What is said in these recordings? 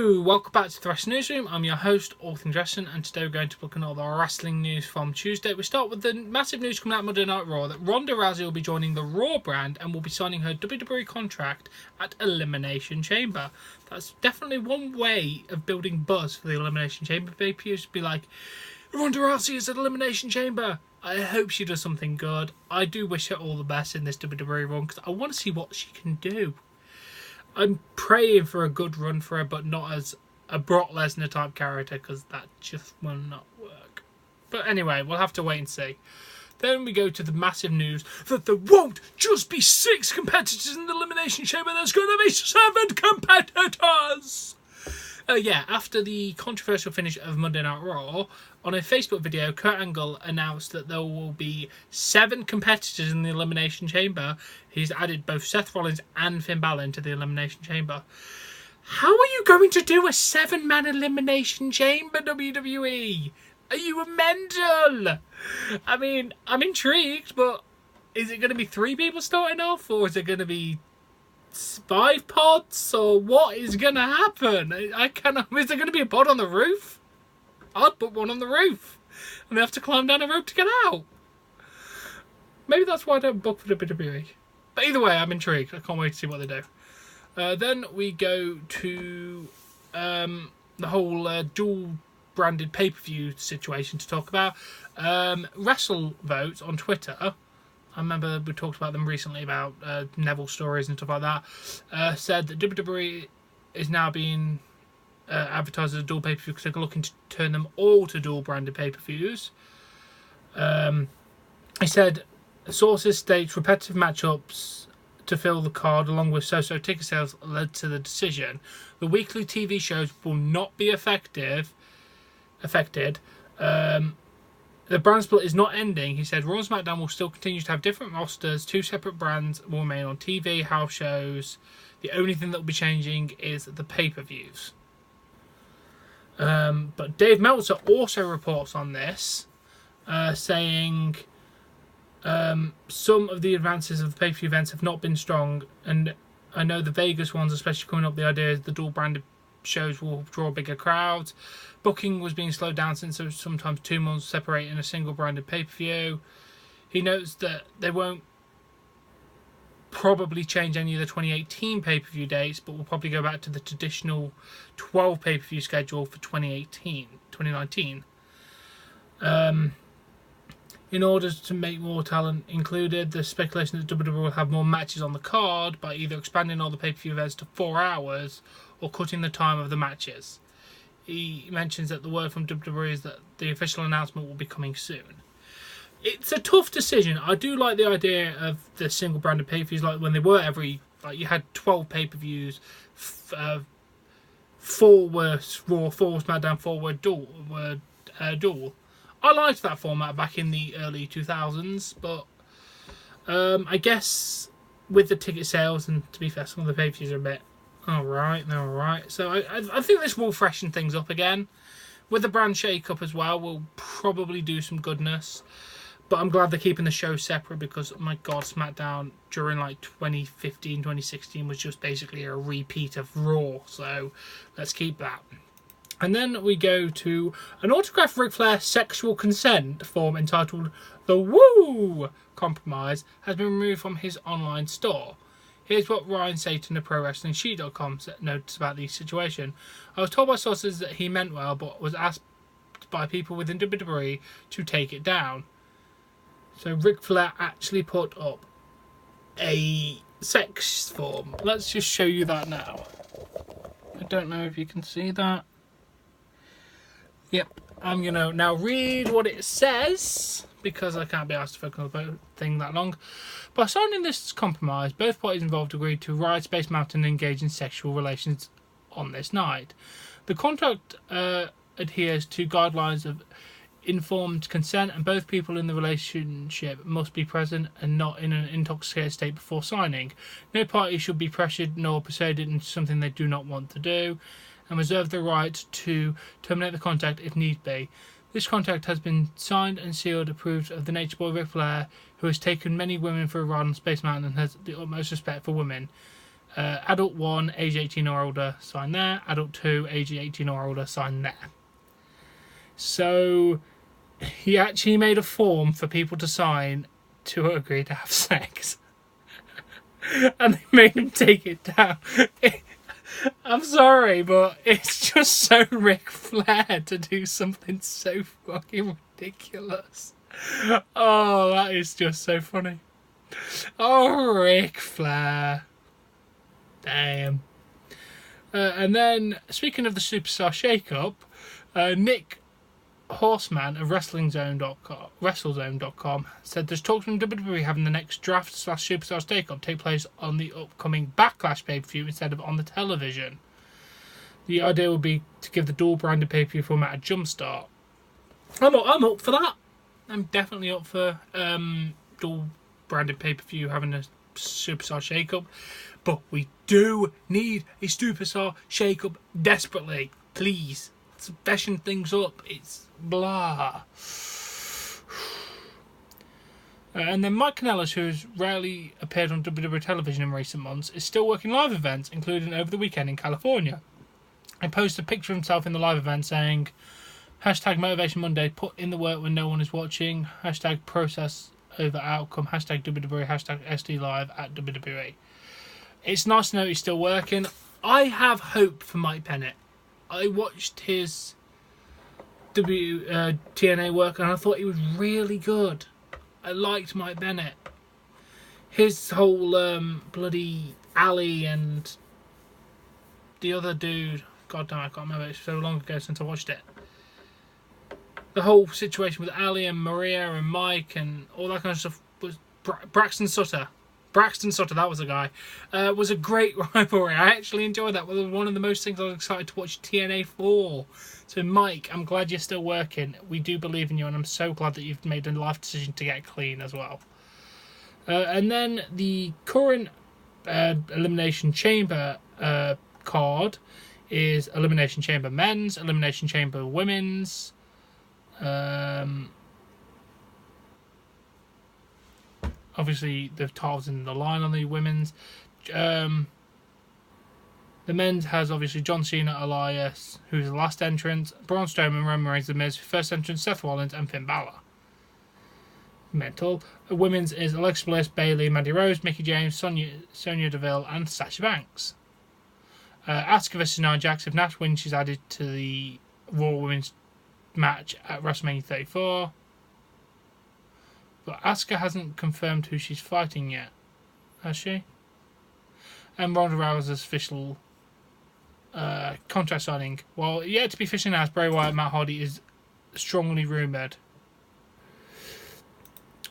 Hello, welcome back to the Wrestling Newsroom. I'm your host, All Things Wrestling, and today we're going to look at all the wrestling news from Tuesday. We start with the massive news coming out of Monday Night Raw that Ronda Rousey will be joining the Raw brand and will be signing her WWE contract at Elimination Chamber. That's definitely one way of building buzz for the Elimination Chamber. People used to be like, Ronda Rousey is at Elimination Chamber. I hope she does something good. I do wish her all the best in this WWE run because I want to see what she can do. I'm praying for a good run for her, but not as a Brock Lesnar type character, because that just will not work. But anyway, we'll have to wait and see. Then we go to the massive news that there won't just be 6 competitors in the Elimination Chamber, there's going to be 7 competitors! After the controversial finish of Monday Night Raw, on a Facebook video, Kurt Angle announced that there will be 7 competitors in the Elimination Chamber. He's added both Seth Rollins and Finn Balor into the Elimination Chamber. How are you going to do a 7-man Elimination Chamber, WWE? Are you mental? I mean, I'm intrigued, but is it going to be 3 people starting off, or is it going to be 5 pods, or what is going to happen? Is there going to be a pod on the roof? I'd put one on the roof, and they have to climb down a rope to get out. Maybe that's why I don't book for WWE. But either way, I'm intrigued. I can't wait to see what they do. Then we go to the whole dual-branded pay-per-view situation to talk about. WrestleVote on Twitter. I remember we talked about them recently about Neville stories and stuff like that. Said that WWE is now being advertised as a dual pay-per-view because they're looking to turn them all to dual-branded pay-per-views. He said, sources state repetitive matchups to fill the card along with so-so ticket sales led to the decision. The weekly TV shows will not be affected. The brand split is not ending. He said Raw and SmackDown will still continue to have different rosters. 2 separate brands will remain on TV, house shows. The only thing that will be changing is the pay-per-views. But Dave Meltzer also reports on this, saying some of the advances of the pay-per-view events have not been strong, and I know the Vegas ones, especially coming up, the idea is the dual-branded shows will draw bigger crowds. Booking was being slowed down since there was sometimes 2 months separating a single branded pay-per-view. He notes that they won't probably change any of the 2018 pay-per-view dates, but will probably go back to the traditional 12 pay-per-view schedule for 2019. In order to make more talent included, there's speculation that WWE will have more matches on the card by either expanding all the pay-per-view events to 4 hours or cutting the time of the matches. He mentions that the word from WWE is that the official announcement will be coming soon. It's a tough decision. I do like the idea of the single branded pay-per-views, like when they were you had 12 pay-per-views, 4 were Raw, 4 SmackDown, 4 were dual. I liked that format back in the early 2000s, but I guess with the ticket sales, and to be fair, some of the pay-per-views are a bit alright. So I think this will freshen things up again. With the brand shake-up as well, we'll probably do some goodness. But I'm glad they're keeping the show separate because, oh my God, SmackDown during like 2015, 2016 was just basically a repeat of Raw. So let's keep that. And then we go to an autographed Ric Flair sexual consent form entitled The Woo Compromise has been removed from his online store. Here's what Ryan Satin of ProWrestlingSheet.com notes about the situation. I was told by sources that he meant well, but was asked by people within WWE to take it down. So Ric Flair actually put up a sex form. Let's just show you that now. I don't know if you can see that. Yep, I'm going to now read what it says, because I can't be asked to focus on the thing that long. By signing this compromise, both parties involved agreed to ride Space Mountain and engage in sexual relations on this night. The contract adheres to guidelines of informed consent, and both people in the relationship must be present and not in an intoxicated state before signing. No party should be pressured nor persuaded into something they do not want to do, and reserve the right to terminate the contract if need be. This contract has been signed and sealed, approved of the Nature Boy Ric Flair, who has taken many women for a ride on Space Mountain and has the utmost respect for women. Adult 1, age 18 or older, sign there. Adult 2, age 18 or older, sign there. So he actually made a form for people to sign to agree to have sex. And they made him take it down. I'm sorry, but it's just so Ric Flair to do something so fucking ridiculous. Oh, that is just so funny. Oh, Ric Flair. Damn. And then, speaking of the Superstar shake-up, Nick Horseman of WrestleZone.com said there's talks from WWE having the next draft / Superstars take-up take place on the upcoming Backlash pay-per-view instead of on the television. The idea would be to give the dual-branded pay-per-view format a jumpstart. I'm up for that. I'm definitely up for dual-branded pay-per-view having a Superstar shake-up. But we do need a Superstar shake-up desperately. Please. It's freshen things up. It's blah. And then Mike Kanellis, who has rarely appeared on WWE television in recent months, is still working live events, including over the weekend in California. He posted a picture of himself in the live event saying, #Motivation Monday, put in the work when no one is watching, #process over outcome, #WWE, #SD Live at WWE. It's nice to know he's still working. I have hope for Mike Bennett. I watched his TNA work and I thought he was really good. I liked Mike Bennett. His whole bloody Ali and the other dude, god damn, I can't remember, it's so long ago since I watched it. The whole situation with Ali and Maria and Mike and all that kind of stuff was Braxton Sutter, that was the guy. Was a great rivalry. I actually enjoyed that. It was one of the most things I was excited to watch TNA for. So Mike, I'm glad you're still working. We do believe in you, and I'm so glad that you've made a life decision to get clean as well. And then the current Elimination Chamber card is Elimination Chamber Men's, Elimination Chamber Women's. Obviously, the titles in the line on the women's. The men's has obviously John Cena, Elias, who's the last entrant, Braun Strowman, Roman Reigns, The Miz, first entrant, Seth Rollins, and Finn Balor. Mental. The women's is Alexa Bliss, Bayley, Mandy Rose, Mickie James, Sonya Deville, and Sasha Banks. Asuka vs Nia Jax. If Nash wins, she's added to the Raw Women's match at WrestleMania 34. But Asuka hasn't confirmed who she's fighting yet, has she? And Ronda Rousey's official contract signing, well, yet to be officially announced, Bray Wyatt, Matt Hardy is strongly rumoured.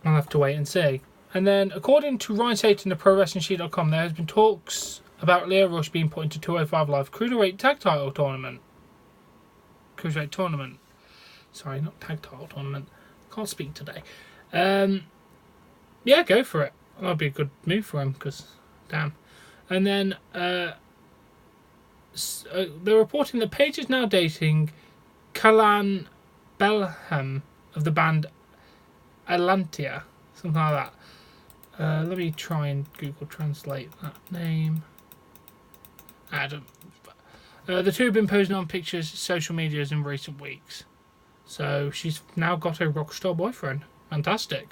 I'll have to wait and see. And then, according to Ryan Satin of ProWrestlingSheet.com, there has been talks about Lio Rush being put into 205 Live Cruiserweight Tag Title Tournament. Cruiserweight Tournament. Sorry, not Tag Title Tournament. Can't speak today. Yeah, go for it. That'd be a good move for him, because, damn. And then, they're reporting that Paige is now dating Kalan Belham of the band Atlantia. Something like that. Let me try and Google translate that name. Adam. The two have been posing on pictures, social medias in recent weeks. So she's now got a rockstar boyfriend. Fantastic.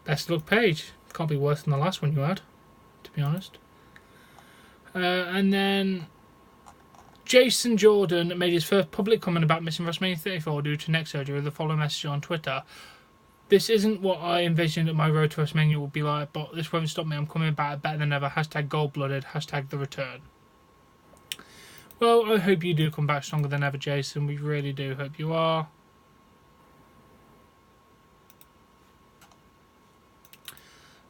Best luck, Paige. Can't be worse than the last one you had, to be honest. And then Jason Jordan made his first public comment about missing WrestleMania 34 due to neck surgery with the following message on Twitter. This isn't what I envisioned that my road to WrestleMania would be like, but this won't stop me. I'm coming back better than ever. #gold-blooded. #the return. Well, I hope you do come back stronger than ever, Jason. We really do hope you are.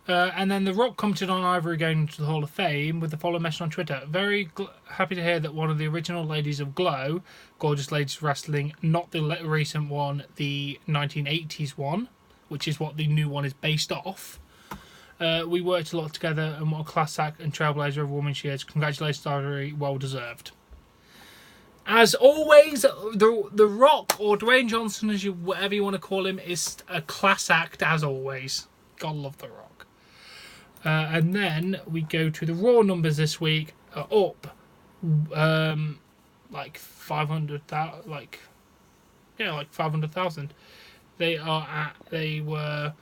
And then The Rock commented on Ivory going into the Hall of Fame with the following message on Twitter. Very happy to hear that one of the original ladies of Glow, Gorgeous Ladies Wrestling, not the recent one, the 1980s one, which is what the new one is based off. We worked a lot together, and what a class act and trailblazer of a woman she is. Congratulations, Ivory. Well deserved. As always, the Rock, or Dwayne Johnson, whatever you want to call him, is a class act as always. God love The Rock. And then we go to the Raw numbers this week are up like 500,000, like 500,000. They were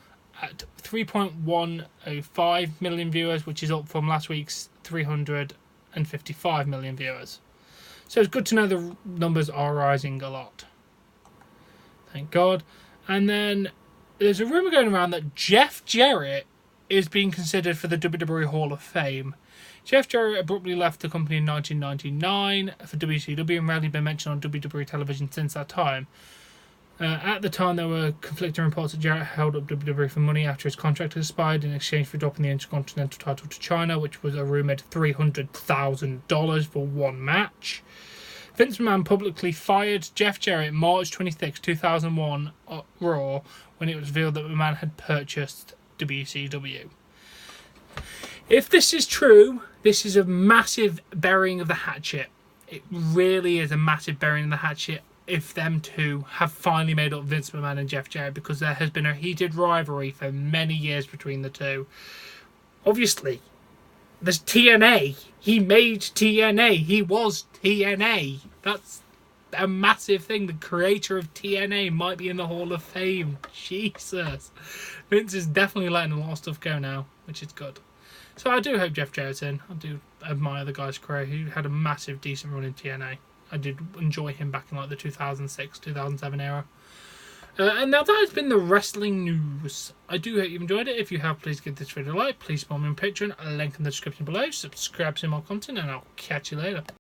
at 3.105 million viewers, which is up from last week's 355 million viewers. So it's good to know the numbers are rising a lot. Thank God. And then there's a rumour going around that Jeff Jarrett is being considered for the WWE Hall of Fame. Jeff Jarrett abruptly left the company in 1999 for WCW and rarely been mentioned on WWE television since that time. At the time, there were conflicting reports that Jarrett held up WWE for money after his contract had expired in exchange for dropping the Intercontinental title to China, which was a rumoured $300,000 for one match. Vince McMahon publicly fired Jeff Jarrett March 26, 2001 at Raw when it was revealed that McMahon had purchased WCW. If this is true, this is a massive burying of the hatchet. It really is a massive burying of the hatchet if them two have finally made up Vince McMahon and Jeff Jarrett, because there has been a heated rivalry for many years between the two. Obviously, there's TNA. He made TNA. He was TNA. That's a massive thing. The creator of TNA might be in the Hall of Fame. Jesus. Vince is definitely letting a lot of stuff go now, which is good. So I do hope Jeff Jarrett's in. I do admire the guy's career. He had a massive, decent run in TNA. I did enjoy him back in like the 2006, 2007 era. And now that has been the wrestling news. I do hope you've enjoyed it. If you have, please give this video a like. Please follow me on Patreon. A link in the description below. Subscribe to more content, and I'll catch you later.